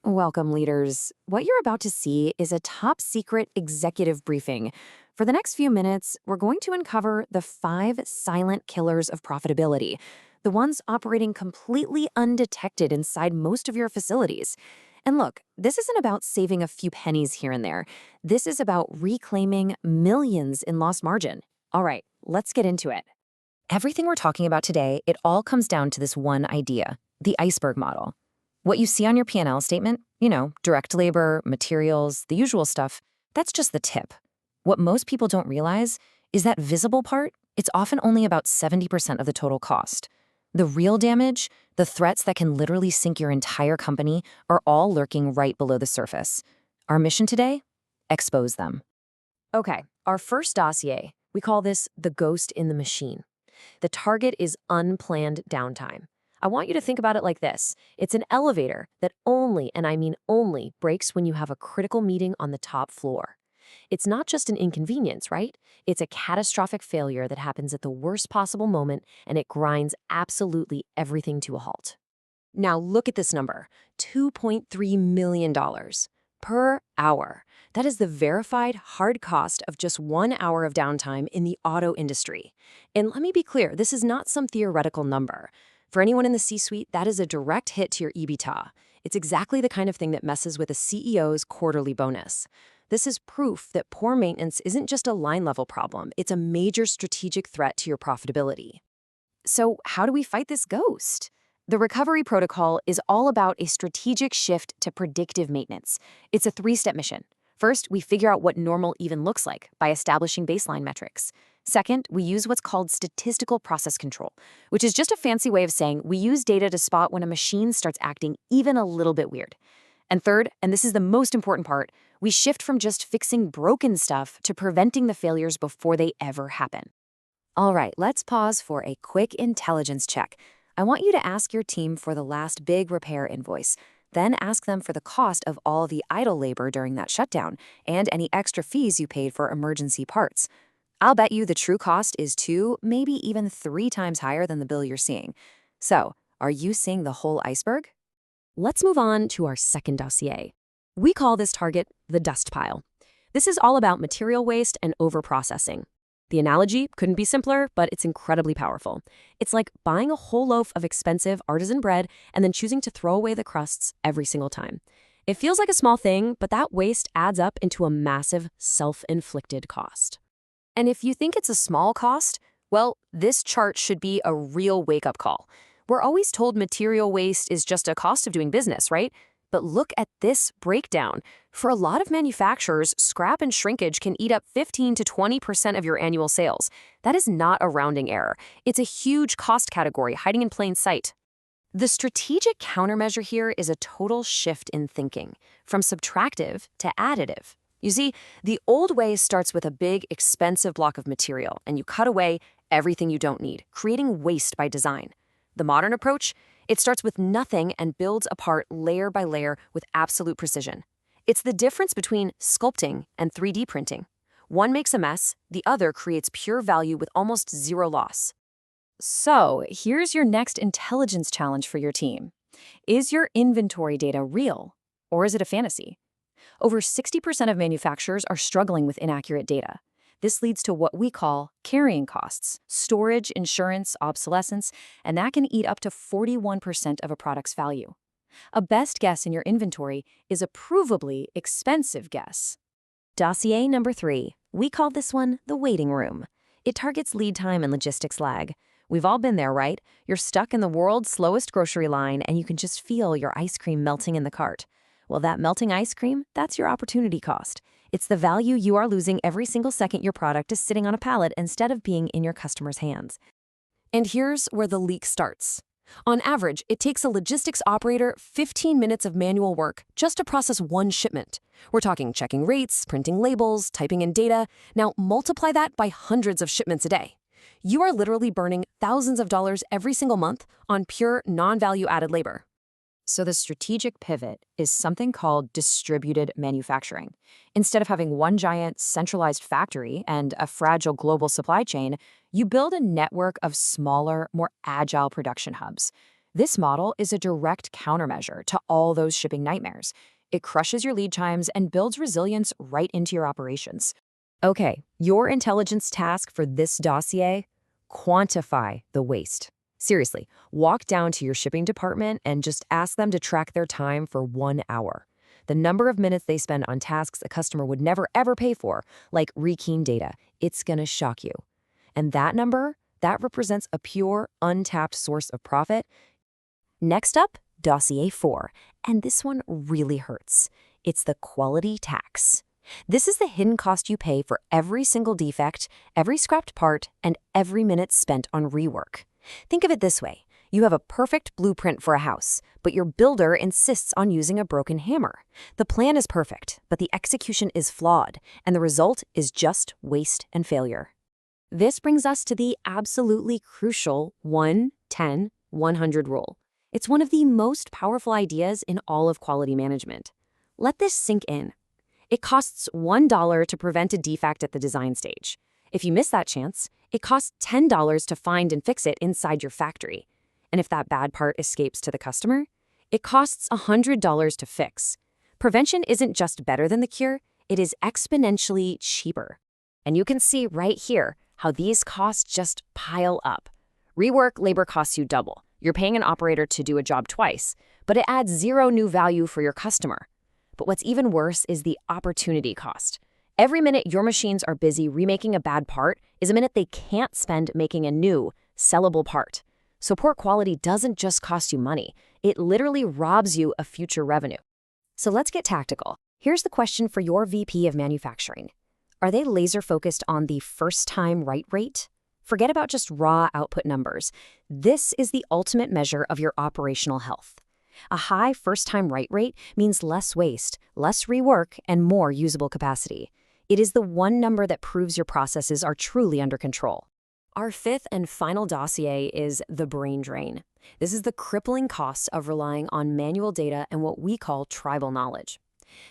Welcome, leaders. What you're about to see is a top secret executive briefing. For the next few minutes, we're going to uncover the 5 silent killers of profitability, the ones operating completely undetected inside most of your facilities. And look, this isn't about saving a few pennies here and there. This is about reclaiming millions in lost margin. All right, let's get into it. Everything we're talking about today, it all comes down to this one idea, the iceberg model. What you see on your P&L statement, direct labor, materials, the usual stuff, that's just the tip. What most people don't realize is that visible part, it's often only about 70% of the total cost. The real damage, the threats that can literally sink your entire company, are all lurking right below the surface. Our mission today? Expose them. Okay, our first dossier, we call this the ghost in the machine. The target is unplanned downtime. I want you to think about it like this. It's an elevator that only, and I mean only, breaks when you have a critical meeting on the top floor. It's not just an inconvenience, right? It's a catastrophic failure that happens at the worst possible moment, and it grinds absolutely everything to a halt. Now look at this number, $2.3 million per hour. That is the verified hard cost of just 1 hour of downtime in the auto industry. And let me be clear, this is not some theoretical number. For anyone in the C-suite, that is a direct hit to your EBITDA. It's exactly the kind of thing that messes with a CEO's quarterly bonus. This is proof that poor maintenance isn't just a line-level problem, it's a major strategic threat to your profitability. So how do we fight this ghost? The recovery protocol is all about a strategic shift to predictive maintenance. It's a 3-step mission. First, we figure out what normal even looks like by establishing baseline metrics. Second, we use what's called statistical process control, which is just a fancy way of saying we use data to spot when a machine starts acting even a little bit weird. And third, and this is the most important part, we shift from just fixing broken stuff to preventing the failures before they ever happen. All right, let's pause for a quick intelligence check. I want you to ask your team for the last big repair invoice. Then ask them for the cost of all the idle labor during that shutdown and any extra fees you paid for emergency parts. I'll bet you the true cost is 2, maybe even 3 times higher than the bill you're seeing. So, are you seeing the whole iceberg? Let's move on to our second dossier. We call this target the dust pile. This is all about material waste and overprocessing. The analogy couldn't be simpler, but it's incredibly powerful. It's like buying a whole loaf of expensive artisan bread and then choosing to throw away the crusts every single time. It feels like a small thing, but that waste adds up into a massive self-inflicted cost. And if you think it's a small cost, well, this chart should be a real wake-up call. We're always told material waste is just a cost of doing business, right? But look at this breakdown. For a lot of manufacturers, scrap and shrinkage can eat up 15 to 20% of your annual sales. That is not a rounding error. It's a huge cost category hiding in plain sight. The strategic countermeasure here is a total shift in thinking, from subtractive to additive. You see, the old way starts with a big, expensive block of material, and you cut away everything you don't need, creating waste by design. The modern approach, it starts with nothing and builds apart layer by layer with absolute precision. It's the difference between sculpting and 3D printing. One makes a mess, the other creates pure value with almost zero loss. So, here's your next intelligence challenge for your team. Is your inventory data real, or is it a fantasy? Over 60% of manufacturers are struggling with inaccurate data. This leads to what we call carrying costs, storage, insurance, obsolescence, and that can eat up to 41% of a product's value. A best guess in your inventory is a provably expensive guess. Dossier number 3. We call this one the waiting room. It targets lead time and logistics lag. We've all been there, right? You're stuck in the world's slowest grocery line and you can just feel your ice cream melting in the cart. Well, that melting ice cream, that's your opportunity cost. It's the value you are losing every single second your product is sitting on a pallet instead of being in your customer's hands. And here's where the leak starts. On average, it takes a logistics operator 15 minutes of manual work just to process one shipment. We're talking checking rates, printing labels, typing in data. Now multiply that by hundreds of shipments a day. You are literally burning thousands of dollars every single month on pure non-value-added labor. So the strategic pivot is something called distributed manufacturing. Instead of having one giant centralized factory and a fragile global supply chain, you build a network of smaller, more agile production hubs. This model is a direct countermeasure to all those shipping nightmares. It crushes your lead times and builds resilience right into your operations. Okay, your intelligence task for this dossier: quantify the waste. Seriously, walk down to your shipping department and just ask them to track their time for 1 hour. The number of minutes they spend on tasks a customer would never ever pay for, like rekeying data, it's gonna shock you. And that number, that represents a pure, untapped source of profit. Next up, dossier 4, and this one really hurts. It's the quality tax. This is the hidden cost you pay for every single defect, every scrapped part, and every minute spent on rework. Think of it this way. You have a perfect blueprint for a house, but your builder insists on using a broken hammer. The plan is perfect, but the execution is flawed, and the result is just waste and failure. This brings us to the absolutely crucial 1-10-100 rule. It's one of the most powerful ideas in all of quality management. Let this sink in. It costs $1 to prevent a defect at the design stage. If you miss that chance, it costs $10 to find and fix it inside your factory. And if that bad part escapes to the customer, it costs $100 to fix. Prevention isn't just better than the cure, it is exponentially cheaper. And you can see right here how these costs just pile up. Rework labor costs you double. You're paying an operator to do a job twice, but it adds zero new value for your customer. But what's even worse is the opportunity cost. Every minute your machines are busy remaking a bad part is a minute they can't spend making a new, sellable part. So poor quality doesn't just cost you money, it literally robs you of future revenue. So let's get tactical. Here's the question for your VP of manufacturing. Are they laser focused on the first-time write rate? Forget about just raw output numbers. This is the ultimate measure of your operational health. A high first-time write rate means less waste, less rework, and more usable capacity. It is the one number that proves your processes are truly under control. Our fifth and final dossier is the brain drain. This is the crippling cost of relying on manual data and what we call tribal knowledge.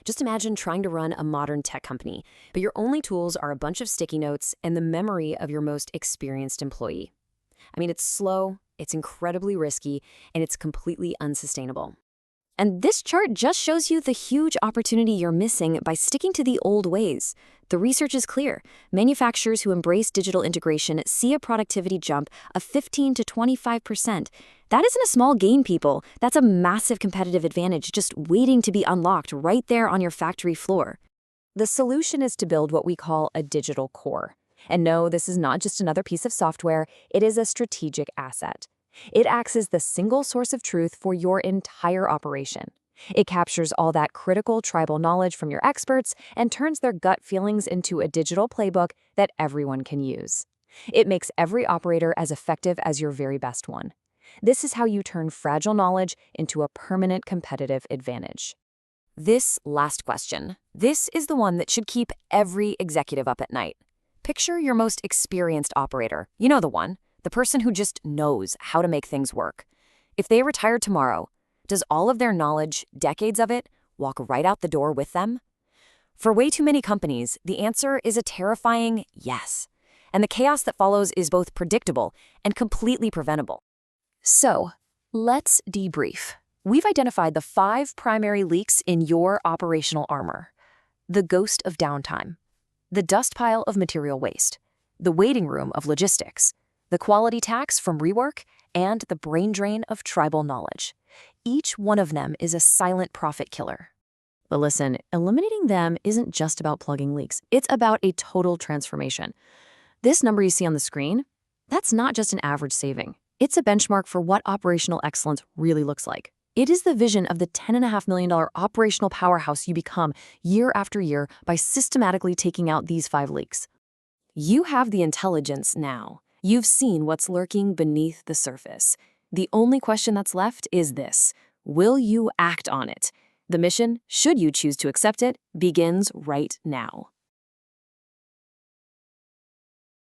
Just imagine trying to run a modern tech company, but your only tools are a bunch of sticky notes and the memory of your most experienced employee. I mean, it's slow, it's incredibly risky, and it's completely unsustainable. And this chart just shows you the huge opportunity you're missing by sticking to the old ways. The research is clear. Manufacturers who embrace digital integration see a productivity jump of 15 to 25%. That isn't a small gain, people. That's a massive competitive advantage just waiting to be unlocked right there on your factory floor. The solution is to build what we call a digital core. And no, this is not just another piece of software, it is a strategic asset. It acts as the single source of truth for your entire operation. It captures all that critical tribal knowledge from your experts and turns their gut feelings into a digital playbook that everyone can use. It makes every operator as effective as your very best one. This is how you turn fragile knowledge into a permanent competitive advantage. This last question, this is the one that should keep every executive up at night. Picture your most experienced operator. You know the one. The person who just knows how to make things work. If they retire tomorrow, does all of their knowledge, decades of it, walk right out the door with them? For way too many companies, the answer is a terrifying yes. And the chaos that follows is both predictable and completely preventable. So, let's debrief. We've identified the 5 primary leaks in your operational armor. The Ghost of Downtime, the dust pile of material waste, the waiting room of logistics, the quality tax from rework, and the brain drain of tribal knowledge. Each one of them is a silent profit killer. But listen, eliminating them isn't just about plugging leaks. It's about a total transformation. This number you see on the screen, that's not just an average saving. It's a benchmark for what operational excellence really looks like. It is the vision of the $10.5 million operational powerhouse you become year after year by systematically taking out these 5 leaks. You have the intelligence now. You've seen what's lurking beneath the surface. The only question that's left is this: will you act on it? The mission, should you choose to accept it, begins right now.